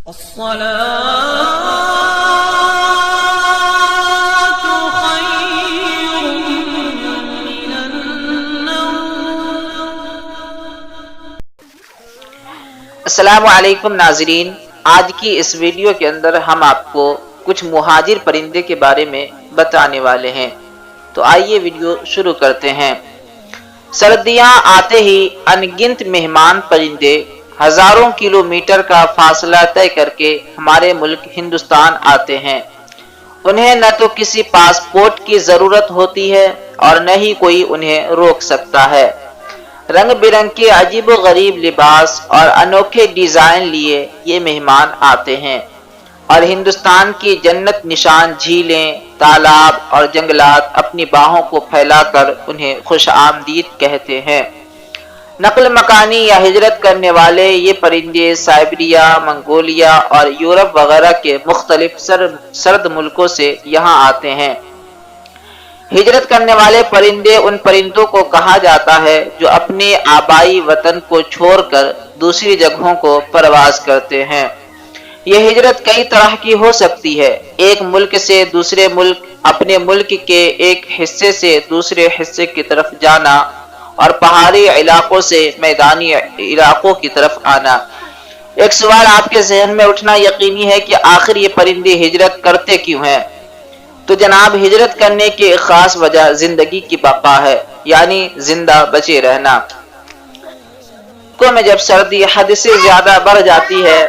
السلام علیکم ناظرین، آج کی اس ویڈیو کے اندر ہم آپ کو کچھ مہاجر پرندے کے بارے میں بتانے والے ہیں۔ تو آئیے ویڈیو شروع کرتے ہیں۔ سردیاں آتے ہی ان گنت مہمان پرندے ہزاروں کلومیٹر کا فاصلہ طے کر کے ہمارے ملک ہندوستان آتے ہیں۔ انہیں نہ تو کسی پاسپورٹ کی ضرورت ہوتی ہے اور نہ ہی کوئی انہیں روک سکتا ہے۔ رنگ برنگ کے عجیب و غریب لباس اور انوکھے ڈیزائن لیے یہ مہمان آتے ہیں اور ہندوستان کی جنت نشان جھیلیں، تالاب اور جنگلات اپنی باہوں کو پھیلا کر انہیں خوش آمدید کہتے ہیں۔ نقل مکانی یا ہجرت کرنے والے یہ پرندے سائبیریا، منگولیا اور یورپ وغیرہ کے مختلف سرد ملکوں سے یہاں آتے ہیں۔ ہجرت کرنے والے پرندے ان پرندوں کو کہا جاتا ہے جو اپنے آبائی وطن کو چھوڑ کر دوسری جگہوں کو پرواز کرتے ہیں۔ یہ ہجرت کئی طرح کی ہو سکتی ہے۔ ایک ملک سے دوسرے ملک، اپنے ملک کے ایک حصے سے دوسرے حصے کی طرف جانا اور پہاڑی علاقوں سے میدانی علاقوں کی طرف آنا۔ ایک سوال آپ کے ذہن میں اٹھنا یقینی ہے کہ آخر یہ پرندے ہجرت کرتے کیوں ہیں؟ تو جناب، ہجرت کرنے کی ایک خاص وجہ زندگی کی بقا ہے، یعنی زندہ بچے رہنا۔ میں جب سردی حد سے زیادہ بڑھ جاتی ہے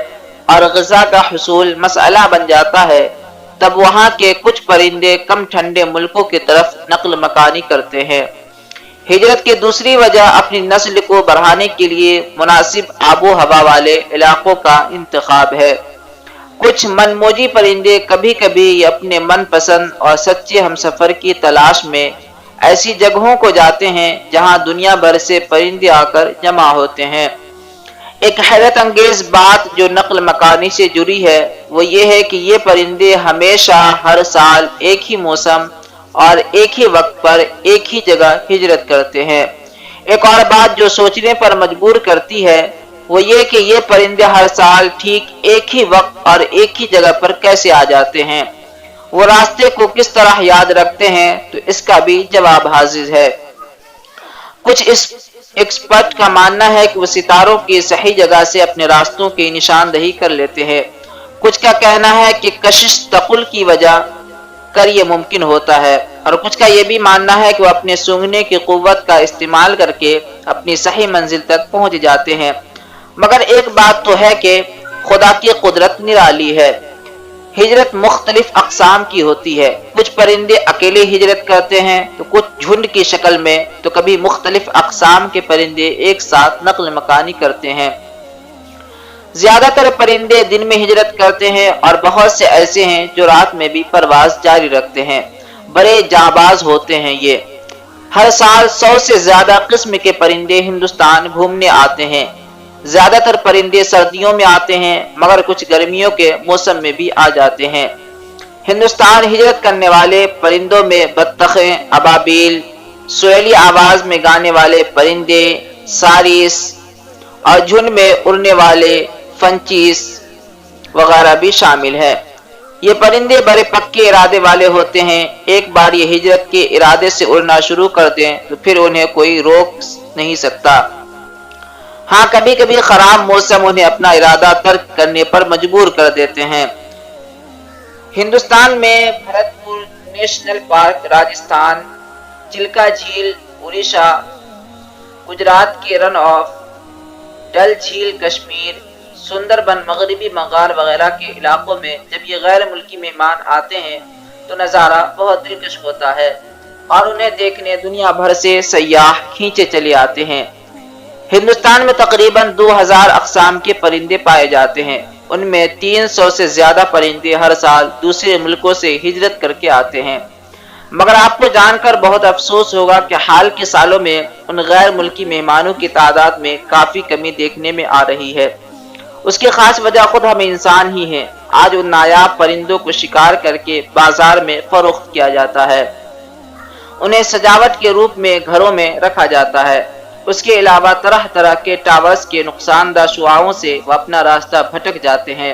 اور غذا کا حصول مسئلہ بن جاتا ہے، تب وہاں کے کچھ پرندے کم ٹھنڈے ملکوں کی طرف نقل مکانی کرتے ہیں۔ ہجرت کی دوسری وجہ اپنی نسل کو بڑھانے کے لیے مناسب آب و ہوا والے علاقوں کا انتخاب ہے۔ کچھ من موجی پرندے کبھی کبھی اپنے من پسند اور سچے ہمسفر کی تلاش میں ایسی جگہوں کو جاتے ہیں جہاں دنیا بھر سے پرندے آ کر جمع ہوتے ہیں۔ ایک حیرت انگیز بات جو نقل مکانی سے جڑی ہے وہ یہ ہے کہ یہ پرندے ہمیشہ ہر سال ایک ہی موسم اور ایک ہی وقت پر ایک ہی جگہ ہجرت کرتے ہیں۔ ایک اور بات جو سوچنے پر مجبور کرتی ہے وہ یہ کہ یہ پرندے ہر سال ٹھیک ایک ہی وقت اور ایک ہی جگہ پر کیسے آ جاتے ہیں؟ وہ راستے کو کس طرح یاد رکھتے ہیں؟ تو اس کا بھی جواب حاضر ہے۔ کچھ ایکسپرٹ کا ماننا ہے کہ وہ ستاروں کی صحیح جگہ سے اپنے راستوں کی نشاندہی کر لیتے ہیں۔ کچھ کا کہنا ہے کہ کشش تقل کی وجہ کر یہ ممکن ہوتا ہے، اور کچھ کا یہ بھی ماننا ہے کہ وہ اپنے سونگھنے کی قوت کا استعمال کر کے اپنی صحیح منزل تک پہنچ جاتے ہیں۔ مگر ایک بات تو ہے کہ خدا کی قدرت نرالی ہے۔ ہجرت مختلف اقسام کی ہوتی ہے۔ کچھ پرندے اکیلے ہجرت کرتے ہیں تو کچھ جھنڈ کی شکل میں، تو کبھی مختلف اقسام کے پرندے ایک ساتھ نقل مکانی کرتے ہیں۔ زیادہ تر پرندے دن میں ہجرت کرتے ہیں اور بہت سے ایسے ہیں جو رات میں بھی پرواز جاری رکھتے ہیں۔ بڑے جانباز ہوتے ہیں یہ۔ ہر سال 100 سے زیادہ قسم کے پرندے ہندوستان گھومنے آتے ہیں۔ زیادہ تر پرندے سردیوں میں آتے ہیں، مگر کچھ گرمیوں کے موسم میں بھی آ جاتے ہیں۔ ہندوستان ہجرت کرنے والے پرندوں میں بطخیں، ابابیل، سریلی آواز میں گانے والے پرندے، سارس اور جھنڈ میں اڑنے والے فنچیز وغیرہ بھی شامل ہیں۔ یہ پرندے بڑے پکے ارادے والے ہوتے ہیں۔ ایک بار یہ ہجرت کے ارادے سے اڑنا شروع کر دیں تو پھر انہیں کوئی روک نہیں سکتا۔ ہاں، کبھی کبھی خراب موسم انہیں اپنا ارادہ ترک کرنے پر مجبور کر دیتے ہیں۔ ہندوستان میں بھرت پور نیشنل پارک راجستھان، چلکا جھیل اڑیسہ، گجرات کے رن آف، ڈل جھیل کشمیر، سندر بن مغربی بنگال وغیرہ کے علاقوں میں جب یہ غیر ملکی مہمان آتے ہیں تو نظارہ بہت دلکش ہوتا ہے اور انہیں دیکھنے دنیا بھر سے سیاح کھینچے چلے آتے ہیں۔ ہندوستان میں تقریباً 2000 اقسام کے پرندے پائے جاتے ہیں۔ ان میں 300 سے زیادہ پرندے ہر سال دوسرے ملکوں سے ہجرت کر کے آتے ہیں۔ مگر آپ کو جان کر بہت افسوس ہوگا کہ حال کے سالوں میں ان غیر ملکی مہمانوں کی تعداد میں کافی کمی دیکھنے میں آ رہی ہے۔ اس کی خاص وجہ خود ہم انسان ہی ہیں۔ آج ان نایاب پرندوں کو شکار کر کے بازار میں فروخت کیا جاتا ہے۔ انہیں سجاوٹ کے روپ میں گھروں میں رکھا جاتا ہے۔ اس کے علاوہ طرح طرح کے ٹاورز کے نقصان دہ شعاعوں سے وہ اپنا راستہ بھٹک جاتے ہیں۔